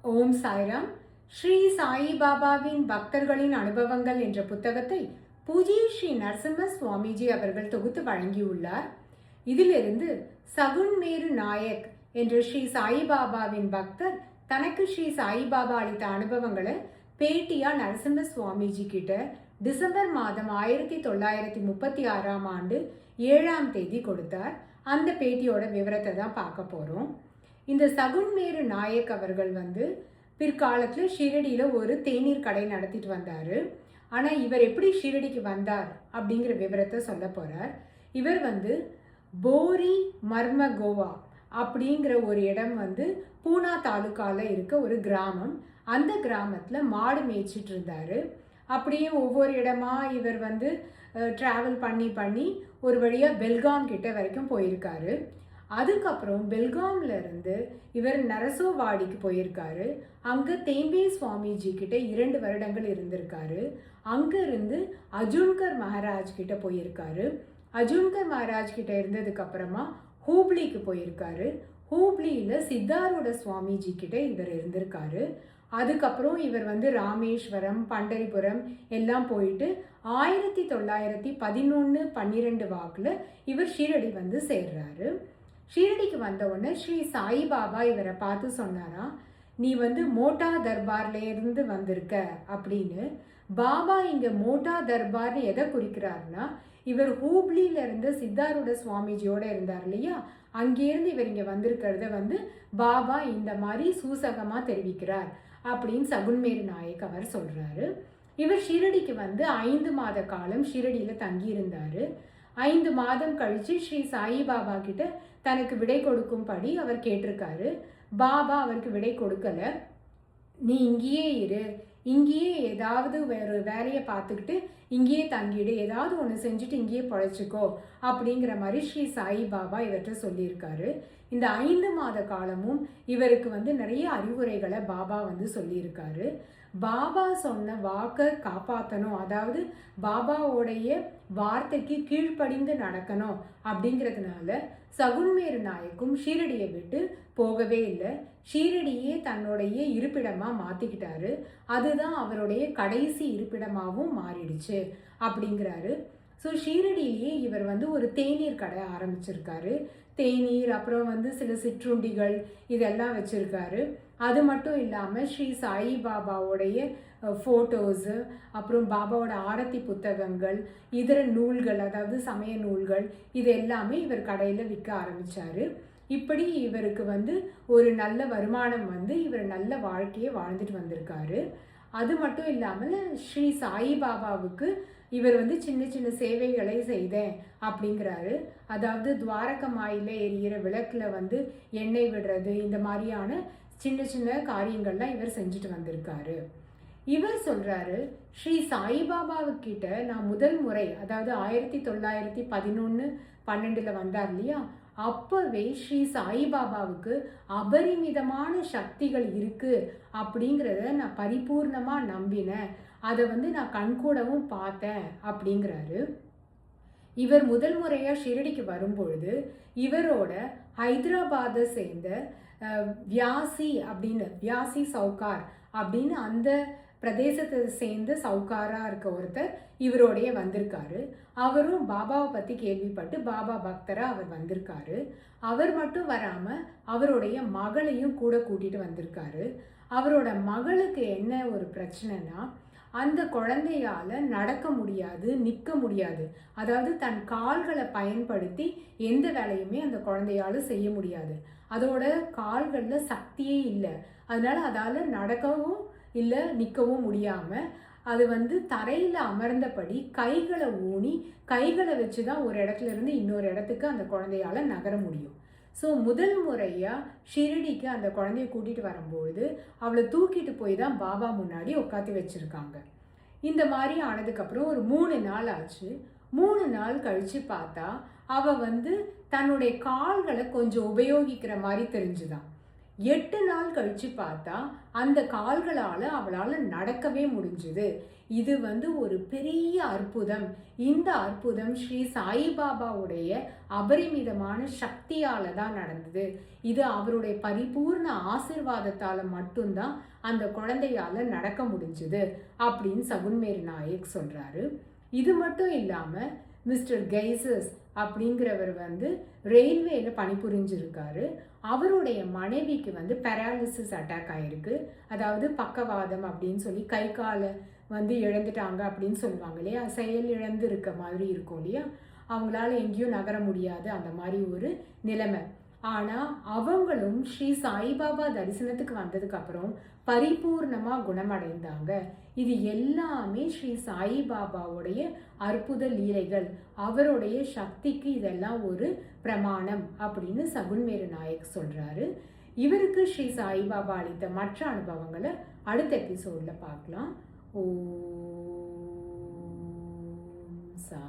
ஓம் சாய்ராம். ஸ்ரீ சாயி பாபாவின் பக்தர்களின் அனுபவங்கள் என்ற புத்தகத்தை பூஜ்ய ஸ்ரீ நரசிம்ம சுவாமிஜி அவர்கள் தொகுத்து வழங்கியுள்ளார். இதிலிருந்து சகுன் மேரு நாயக் என்ற ஸ்ரீ சாயிபாபாவின் பக்தர் தனக்கு ஸ்ரீ சாயிபாபா அளித்த அனுபவங்களை பேட்டியா நரசிம்ம சுவாமிஜி கிட்ட டிசம்பர் மாதம் 1936 7ஆம் தேதி கொடுத்தார். அந்த பேட்டியோட விவரத்தை தான் பார்க்க போறோம். இந்த சகுன் மேரு நாயக் அவர்கள் பிற்காலத்தில் ஷீரடியில் ஒரு தேநீர் கடை நடத்திட்டு வந்தார். ஆனால் இவர் எப்படி ஷீரடிக்கு வந்தார் அப்படிங்கிற விவரத்தை சொல்ல போகிறார். இவர் போரி மர்மகோவா அப்படிங்கிற ஒரு இடம் பூனா தாலுக்காவில் இருக்க ஒரு கிராமம். அந்த கிராமத்தில் மாடு மேய்ச்சிட்டு இருந்தார். அப்படியே ஒவ்வொரு இடமா இவர் ட்ராவல் பண்ணி ஒரு வழியாக பெல்காம் கிட்ட வரைக்கும் போயிருக்காரு. அதுக்கப்புறம் பெல்காம்ல இருந்து இவர் நரசோவாடிக்கு போயிருக்காரு. அங்கே தேம்பே சுவாமிஜி கிட்ட 2 வருடங்கள் இருந்திருக்காரு. அங்கிருந்து அஜுன்கர் மகாராஜ் கிட்ட போயிருக்காரு. அஜுன்கர் மகாராஜ் கிட்ட இருந்ததுக்கு அப்புறமா ஹூப்ளிக்கு போயிருக்காரு. ஹூப்ளியில் சித்தாரூட சுவாமிஜி கிட்ட இவர் இருந்திருக்காரு. அதுக்கப்புறம் இவர் ராமேஸ்வரம், பண்டரிபுரம் எல்லாம் போயிட்டு 1911-12 வாக்கில் இவர் ஷீரடி சேர்றாரு. ஷீரடிக்கு வந்த உடனே ஸ்ரீ சாயிபாபா இவரை பார்த்து சொன்னாரா, நீ மோட்டா தர்பார்ல இருந்து வந்திருக்க அப்படின்னு. பாபா இங்க மோட்டா தர்பார்னு எதை குறிக்கிறாருன்னா, இவர் ஹூப்ளியில இருந்து சித்தாரூட சுவாமிஜியோட இருந்தார் இல்லையா, அங்கேருந்து இவர் இங்க வந்திருக்கிறத பாபா இந்த மாதிரி சூசகமா தெரிவிக்கிறார் அப்படின்னு சகுன்மேரு நாயக் அவர் சொல்றாரு. இவர் ஷீரடிக்கு 5 மாத காலம் ஷீரடியில தங்கி இருந்தாரு. 5 மாதம் கழிச்சு ஸ்ரீ சாயிபாபா கிட்ட தனக்கு விடை கொடுக்கும்படி அவர் கேட்டிருக்காரு. பாபா அவருக்கு விடை கொடுக்கல. நீ இங்கேயே இரு, இங்கேயே ஏதாவது வேறு வேலையை பார்த்துக்கிட்டு இங்கேயே தங்கிடு, ஏதாவது ஒன்று செஞ்சுட்டு இங்கேயே பழைச்சிக்கோ அப்படிங்கிற மாதிரி ஸ்ரீ சாயிபாபா இவர்கிட்ட சொல்லியிருக்காரு. இந்த 5 மாத காலமும் இவருக்கு நிறைய அறிவுரைகளை பாபா சொல்லியிருக்காரு. பாபா சொன்ன வாக்கை காப்பாற்றணும், அதாவது பாபாவோடைய வார்த்தைக்கு கீழ்ப்படிந்து நடக்கணும் அப்படிங்கிறதுனால சகுன்மேரு நாயக்கும் ஷீரடியை விட்டு போகவே இல்லை. ஷீரடியே தன்னுடைய இருப்பிடமாக மாற்றிக்கிட்டாரு. அதுதான் அவருடைய கடைசி இருப்பிடமாகவும் மாறிடுச்சு அப்படிங்கிறாரு. ஸோ ஷீரடியிலேயே இவர் ஒரு தேநீர் கடை ஆரம்பிச்சிருக்காரு. தேநீர், அப்புறம் சில சிற்றுண்டிகள் இதெல்லாம் வச்சுருக்காரு. அது மட்டும் இல்லாமல் ஸ்ரீ சாயிபாபாவுடைய ஃபோட்டோஸு, அப்புறம் பாபாவோட ஆரத்தி புத்தகங்கள், இதர நூல்கள், அதாவது சமய நூல்கள், இது எல்லாமே இவர் கடையில் விற்க ஆரம்பித்தார். இப்படி இவருக்கு ஒரு நல்ல வருமானம் இவர் நல்ல வாழ்க்கையை வாழ்ந்துட்டு வந்திருக்காரு. அது மட்டும் இல்லாமல் ஸ்ரீ சாயிபாபாவுக்கு இவர் சின்ன சின்ன சேவைகளை செய்தேன் அப்படிங்கிறாரு. அதாவது துவாரகமாயில் எரியிற விளக்கில் எண்ணெய் விடுறது, இந்த மாதிரியான சின்ன சின்ன காரியங்கள்லாம் இவர் செஞ்சுட்டு வந்திருக்காரு. இவர் சொல்றாரு, ஸ்ரீ சாயிபாபாவுக்கிட்ட நான் முதல் முறை, அதாவது 1911-12 வந்தார் இல்லையா, அப்பவே ஸ்ரீ சாயிபாபாவுக்கு அபரிமிதமான சக்திகள் இருக்கு அப்படிங்கிறத நான் பரிபூர்ணமா நம்பினேன். அதை நான் கண்கூடவும் பார்த்தேன் அப்படிங்கிறாரு. இவர் முதல் முறையா ஷிரடிக்கு வரும்பொழுது இவரோட ஹைதராபாத்தை சேர்ந்த வியாசி சவுகார் அப்படின்னு அந்த பிரதேசத்தை சேர்ந்து சவுகாரா இருக்க ஒருத்தர் இவரோடைய வந்திருக்காரு. அவரும் பாபாவை பற்றி கேள்விப்பட்டு பாபா பக்தரா அவர் வந்திருக்காரு. அவர் மட்டும் வராமல் அவருடைய மகளையும் கூட கூட்டிட்டு வந்திருக்காரு. அவரோட மகளுக்கு என்ன ஒரு பிரச்சனைனா, அந்த குழந்தையால நடக்க முடியாது, நிற்க முடியாது. அதாவது தன் கால்களை பயன்படுத்தி எந்த வேலையுமே அந்த குழந்தையால செய்ய முடியாது. அதோட கால்களில் சக்தியே இல்லை. அதனால அதால் நடக்கவும் இல்லை, நிற்கவும் முடியாமல் அது தரையில் அமர்ந்தபடி கைகளை ஊனி கைகளை வச்சு தான் ஒரு இடத்துல இருந்து இன்னொரு இடத்துக்கு அந்த குழந்தையால நகர முடியும். ஸோ முதல் முறையாக ஷிரடிக்கு அந்த குழந்தைய கூட்டிகிட்டு வரும்பொழுது அவளை தூக்கிட்டு போய் தான் பாபா முன்னாடி உட்காந்து வச்சுருக்காங்க. இந்த மாதிரி ஆனதுக்கப்புறம் ஒரு 3 நாள் ஆச்சு. 3 நாள் கழித்து பார்த்தா அவள் தன்னுடைய கால்களை கொஞ்சம் உபயோகிக்கிற மாதிரி தெரிஞ்சுதான். 8 நாள் கழிச்சு பார்த்தா அந்த கால்களால அவளால நடக்கவே முடிஞ்சுது. இது ஒரு பெரிய அற்புதம். இந்த அற்புதம் ஸ்ரீ சாயிபாபாவுடைய அபரிமிதமான சக்தியால தான் நடந்தது. இது அவருடைய பரிபூர்ண ஆசிர்வாதத்தால மட்டும்தான் அந்த குழந்தையால நடக்க முடிஞ்சுது அப்படின்னு சகுன்மேர் நாயக் சொல்றாரு. இது மட்டும் இல்லாம மிஸ்டர் கெய்சஸ் அப்படிங்கிறவர் ரயில்வேல பணிபுரிஞ்சிருக்காரு. அவருடைய மனைவிக்கு பேராலிசிஸ் அட்டாக் ஆயிருக்கு. அதாவது பக்கவாதம் அப்படின்னு சொல்லி கை காலை இழந்துட்டாங்க அப்படின்னு சொல்லுவாங்க இல்லையா, செயல் இழந்து இருக்க மாதிரி இருக்கும் இல்லையா, அவங்களால எங்கேயும் நகர முடியாது, அந்த மாதிரி ஒரு நிலைமை. ஆனா அவங்களும் ஸ்ரீ சாய்பாபா தரிசனத்துக்கு வந்ததுக்கு அப்புறம் பரிபூர்ணமா குணமடைந்தாங்க. இது எல்லாமே ஸ்ரீ சாய்பாபாவுடைய அற்புத லீலைகள், அவருடைய சக்திக்கு இதெல்லாம் ஒரு பிரமாணம் அப்படின்னு சகுன்மேரு நாயக் சொல்றாரு. இவருக்கு ஸ்ரீ சாய்பாபா அளித்த மற்ற அனுபவங்களை அடுத்த எபிசோட்ல பார்க்கலாம். ஓம் சா